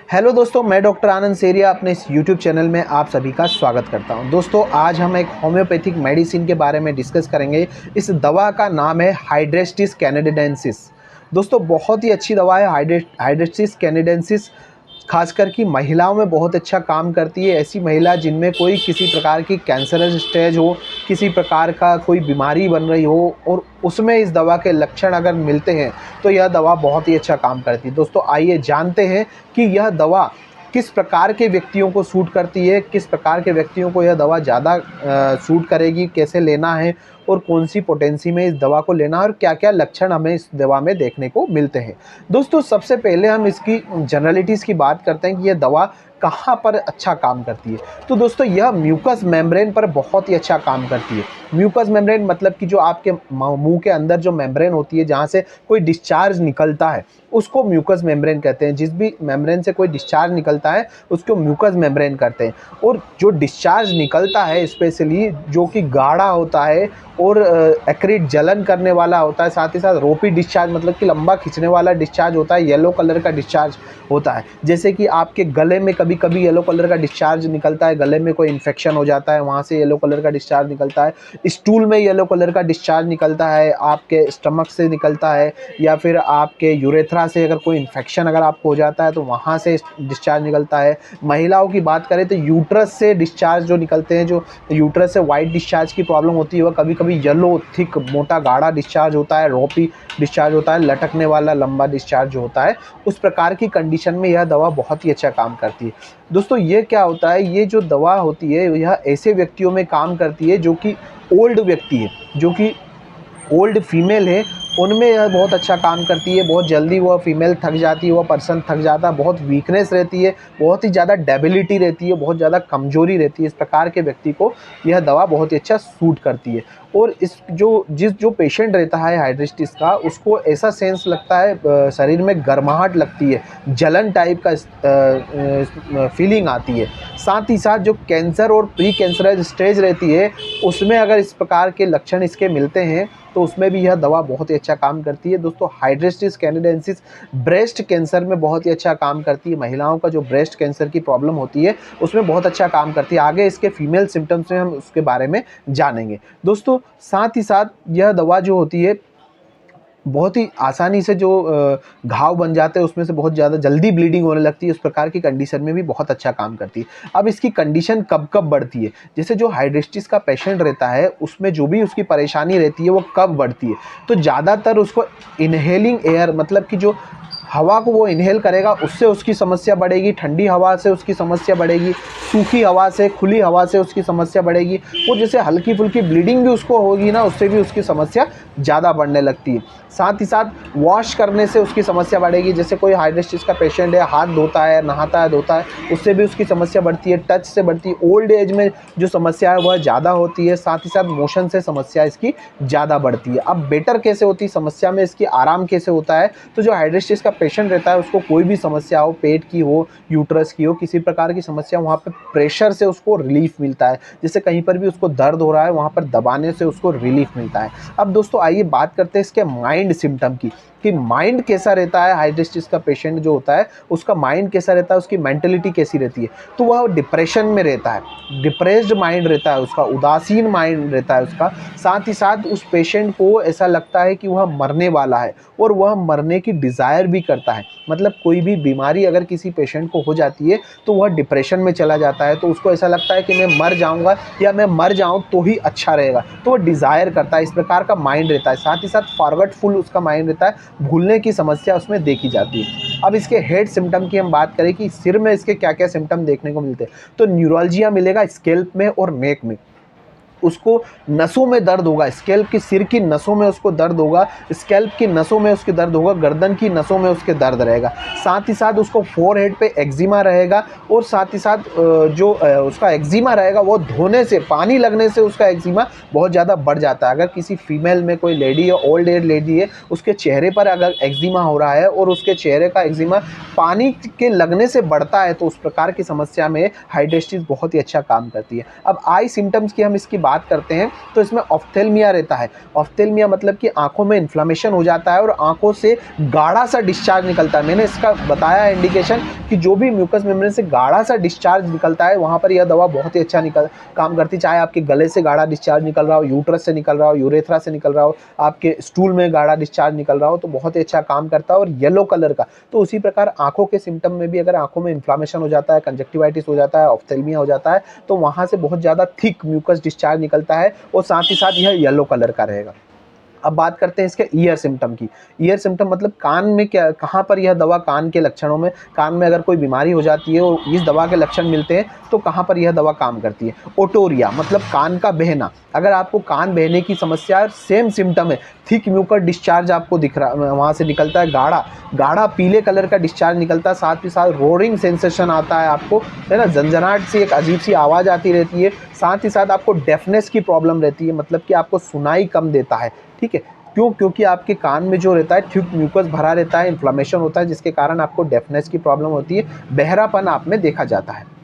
Hello दोस्तों, मैं doctor आनंद सेरिया अपने इस यूट्यूब चैनल में आप सभी का स्वागत करता हूं। दोस्तों, आज हम एक होम्योपैथिक मेडिसिन के बारे में डिस्कस करेंगे। इस दवा का नाम है हाइड्रेस्टिस कैनेडेंसिस। दोस्तों, बहुत ही अच्छी दवा है हाइड्रेस्टिस कैनेडेंसिस। खासकर कि महिलाओं में बहुत अच्छा काम करती है। ऐसी महिला जिनमें कोई किसी प्रकार की कैंसरस स्टेज हो, किसी प्रकार का कोई बीमारी बन रही हो और उसमें इस दवा के लक्षण अगर मिलते हैं तो यह दवा बहुत ही अच्छा काम करती है। दोस्तों, आइए जानते हैं कि यह दवा किस प्रकार के व्यक्तियों को सूट करती है, किस प्रकार के व्यक्तियों को यह दवा ज़्यादा सूट करेगी, कैसे लेना है और कौन सी पोटेंसी में इस दवा को लेना है और क्या-क्या लक्षण हमें इस दवा में देखने को मिलते हैं। दोस्तों, सबसे पहले हम इसकी जनरलिटीज़ की बात करते हैं कि यह दवा कहाँ पर अच्छा काम करती है। तो दोस्तों, यह म्यूकस मेम्ब्रेन पर बहुत ही अच्छा काम करती है। म्यूकस मेम्ब्रेन मतलब कि जो आपके मुंह के अंदर जो मेम्ब्रेन होती है, जहाँ से कोई डिस्चार्ज निकलता है, उसको म्यूकस मेम्ब्रेन कहते हैं। जिस भी मेम्ब्रेन से कोई डिस्चार्ज निकलता है उसको म्यूकस मेम्ब्रेन कहते हैं। और जो डिस्चार्ज निकलता है स्पेशली जो कि गाढ़ा होता है और एक्रिड जलन करने वाला होता है, साथ ही साथ रोपी डिस्चार्ज मतलब कि लंबा खींचने वाला डिस्चार्ज होता है, येलो कलर का डिस्चार्ज होता है। जैसे कि आपके गले में कभी कभी येलो कलर का डिस्चार्ज निकलता है, गले में कोई इन्फेक्शन हो जाता है, वहाँ से येलो कलर का डिस्चार्ज निकलता है। स्टूल में येलो कलर का डिस्चार्ज निकलता है, आपके स्टमक से निकलता है, या फिर आपके यूरेथ्रा से अगर कोई इन्फेक्शन अगर आपको हो जाता है तो वहाँ से डिस्चार्ज निकलता है। महिलाओं की बात करें तो यूट्रस से डिस्चार्ज जो निकलते हैं, जो यूट्रस से वाइट डिस्चार्ज की प्रॉब्लम होती है, वह कभी कभी येलो थिक मोटा गाढ़ा डिस्चार्ज होता है, रोपी डिस्चार्ज होता है, लटकने वाला लंबा डिस्चार्ज जो होता है, उस प्रकार की कंडीशन में यह दवा बहुत ही अच्छा काम करती है। दोस्तों, ये क्या होता है, ये जो दवा होती है यह ऐसे व्यक्तियों में काम करती है जो कि ओल्ड व्यक्ति है, जो कि ओल्ड फीमेल है, उनमें यह बहुत अच्छा काम करती है। बहुत जल्दी वह फीमेल थक जाती है, वह पर्सन थक जाता है, बहुत वीकनेस रहती है, बहुत ही ज़्यादा डेबिलिटी रहती है, बहुत ज़्यादा कमज़ोरी रहती है, इस प्रकार के व्यक्ति को यह दवा बहुत ही अच्छा सूट करती है। और इस जो पेशेंट रहता है हाइड्रेस्टिस का, उसको ऐसा सेंस लगता है, शरीर में गर्माहट लगती है, जलन टाइप का फीलिंग आती है। साथ ही साथ जो कैंसर और प्री कैंसरस स्टेज रहती है, उसमें अगर इस प्रकार के लक्षण इसके मिलते हैं तो उसमें भी यह दवा बहुत ही अच्छा काम करती है। दोस्तों, हाइड्रेस्टिस कैनेडेंसिस ब्रेस्ट कैंसर में बहुत ही अच्छा काम करती है। महिलाओं का जो ब्रेस्ट कैंसर की प्रॉब्लम होती है उसमें बहुत अच्छा काम करती है। आगे इसके फीमेल सिम्टम्स में हम उसके बारे में जानेंगे। दोस्तों, साथ ही साथ यह दवा जो होती है बहुत ही आसानी से जो घाव बन जाते हैं उसमें से बहुत ज़्यादा जल्दी ब्लीडिंग होने लगती है, उस प्रकार की कंडीशन में भी बहुत अच्छा काम करती है। अब इसकी कंडीशन कब कब बढ़ती है, जैसे जो हाइड्रेस्टिस का पेशेंट रहता है उसमें जो भी उसकी परेशानी रहती है वो कब बढ़ती है, तो ज़्यादातर उसको इनहेलिंग एयर मतलब कि जो हवा को वो इनहेल करेगा उससे उसकी समस्या बढ़ेगी, ठंडी हवा से उसकी समस्या बढ़ेगी, सूखी हवा से, खुली हवा से उसकी समस्या बढ़ेगी, और जैसे हल्की फुल्की ब्लीडिंग भी उसको होगी ना, उससे भी उसकी समस्या ज़्यादा बढ़ने लगती है। साथ ही साथ वॉश करने से उसकी समस्या बढ़ेगी। जैसे कोई हाइड्रेस्टिस का पेशेंट है, हाथ धोता है, नहाता है, धोता है, उससे भी उसकी समस्या बढ़ती है। टच से बढ़ती है। ओल्ड एज में जो समस्या है वह ज़्यादा होती है। साथ ही साथ मोशन से समस्या इसकी ज़्यादा बढ़ती है। अब बेटर कैसे होती है समस्या में, इसकी आराम कैसे होता है, तो जो हाइड्रेस्टिस का पेशेंट रहता है उसको कोई भी समस्या हो, पेट की हो, यूट्रस की हो, किसी प्रकार की समस्या, वहाँ पर प्रेशर से उसको रिलीफ मिलता है। जैसे कहीं पर भी उसको दर्द हो रहा है वहाँ पर दबाने से उसको रिलीफ मिलता है। अब दोस्तों, आइए बात करते हैं इसके माइंड सिम्टम की, कि माइंड कैसा रहता है। हाइड्रेस्टिस का पेशेंट जो होता है उसका माइंड कैसा रहता है, उसकी मेंटलिटी कैसी रहती है, तो वह डिप्रेशन में रहता है, डिप्रेस्ड माइंड रहता है उसका, उदासीन माइंड रहता है उसका। साथ ही साथ उस पेशेंट को ऐसा लगता है कि वह मरने वाला है और वह मरने की डिज़ायर भी करता है। मतलब कोई भी बीमारी अगर किसी पेशेंट को हो जाती है तो वह डिप्रेशन में चला जाता है, तो उसको ऐसा लगता है कि मैं मर जाऊंगा या मैं मर जाऊं तो ही अच्छा रहेगा, तो वह डिज़ायर करता है। इस प्रकार का माइंड रहता है। साथ ही साथ फॉरगेटफुल उसका माइंड रहता है, भूलने की समस्या उसमें देखी जाती है। अब इसके हेड सिम्टम की हम बात करें कि सिर में इसके क्या क्या सिम्टम देखने को मिलते हैं, तो न्यूरोलजिया मिलेगा स्कैल्प में और नेक में। उसको नसों में दर्द होगा, स्कैल्प की सिर की नसों में उसको दर्द होगा, स्कैल्प की नसों में उसके दर्द होगा, गर्दन की नसों में उसके दर्द रहेगा। साथ ही साथ उसको फोरहेड पे एक्जिमा रहेगा, और साथ ही साथ जो उसका एक्जिमा रहेगा वो धोने से, पानी लगने से उसका एक्जिमा बहुत ज़्यादा बढ़ जाता है। अगर किसी फीमेल में कोई लेडी है, ओल्ड एज लेडी है, उसके चेहरे पर अगर एक्जिमा हो रहा है और उसके चेहरे का एक्जिमा पानी के लगने से बढ़ता है, तो उस प्रकार की समस्या में हाइड्रेस्टिस बहुत ही अच्छा काम करती है। अब आई सिम्टम्स की हम इसकी बात करते हैं तो इसमें ऑफ्थेल्मिया रहता है। ऑफ्थेल्मिया मतलब कि आंखों में इन्फ्लेमेशन हो जाता है और आंखों से गाढ़ा सा डिस्चार्ज निकलता है। मैंने इसका बताया इंडिकेशन कि जो भी म्यूकस मेम्ब्रेन से गाढ़ा सा डिस्चार्ज निकलता है वहाँ पर यह दवा बहुत ही अच्छा काम करती है। चाहे आपके गले से गाढ़ा डिस्चार्ज निकल रहा हो, यूट्रस से निकल रहा हो, यूरेथ्रा से निकल रहा हो, आपके स्टूल में गाढ़ा डिस्चार्ज निकल रहा हो, तो बहुत ही अच्छा काम करता है। और येलो कलर का, तो उसी प्रकार आँखों के सिम्टम में भी अगर आँखों में इन्फ्लेमेशन हो जाता है, कंजक्टिवाइटिस हो जाता है, ऑफ्थेल्मिया हो जाता है, तो वहाँ से बहुत ज़्यादा थिक म्यूकस डिस्चार्ज निकलता है और साथ ही साथ यह येलो कलर का रहेगा। अब बात करते हैं इसके ईयर सिम्टम की। ईयर सिम्टम मतलब कान में क्या, कहाँ पर यह दवा कान के लक्षणों में, कान में अगर कोई बीमारी हो जाती है और इस दवा के लक्षण मिलते हैं तो कहाँ पर यह दवा काम करती है। ओटोरिया मतलब कान का बहना, अगर आपको कान बहने की समस्या है, सेम सिम्टम है, थिक म्यूकस डिस्चार्ज आपको दिख रहा, वहाँ से निकलता है गाढ़ा गाढ़ा पीले कलर का डिस्चार्ज निकलता है, साथ ही साथ रोरिंग सेंसेशन आता है आपको, है ना, झंझनाहट सी एक अजीब सी आवाज़ आती रहती है। साथ ही साथ आपको डेफनेस की प्रॉब्लम रहती है, मतलब कि आपको सुनाई कम देता है। ठीक है, क्यों? क्योंकि आपके कान में जो रहता है थिक म्यूकस भरा रहता है, इन्फ्लेमेशन होता है, जिसके कारण आपको डेफनेस की प्रॉब्लम होती है, बहरापन आप में देखा जाता है।